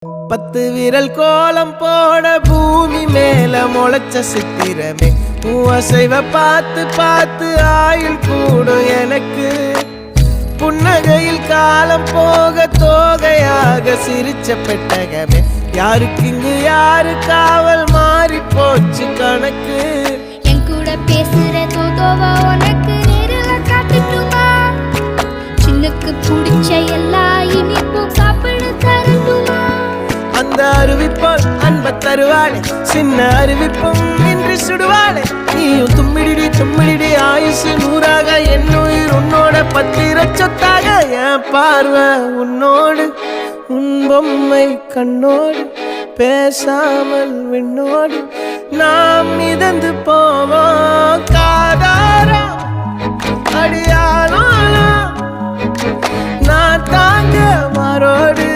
10 விரல் கோலம் போட பூமி மேல முளைச்ச சித்திரமே அசைவ பார்த்து பார்த்து ஆயுள் கூடும் எனக்கு புன்னகையில் காலம் போக தோகையாக சிரிச்ச பெட்டகமே யாருக்கு இங்கு யாரு காவல் மாறி போச்சு கணக்கு என் கூட பேசுற தோதோவா உனக்கு நேரில் காட்டுட்டுமா சின்னக்கு பிடிச்ச எல்லா இனிப்பும் சாப்பிட தரட்டுமா அந்த அறிவிப்போல் அன்ப தருவாளே சின்ன அறிவிப்பும் இன்று சுடுவாளே நீயும் தும்மிடி ஆயுசு 100ஆக என் உயிர் உன்னோட 10 சொத்தாக என் பார்வை உன்னோடு உன் பொம்மை கண்ணோடு பேசாமல் விண்ணோடு நாம் மிதந்து போவோம் காதாரா அடியானோ நான் தாங்க மாறோடு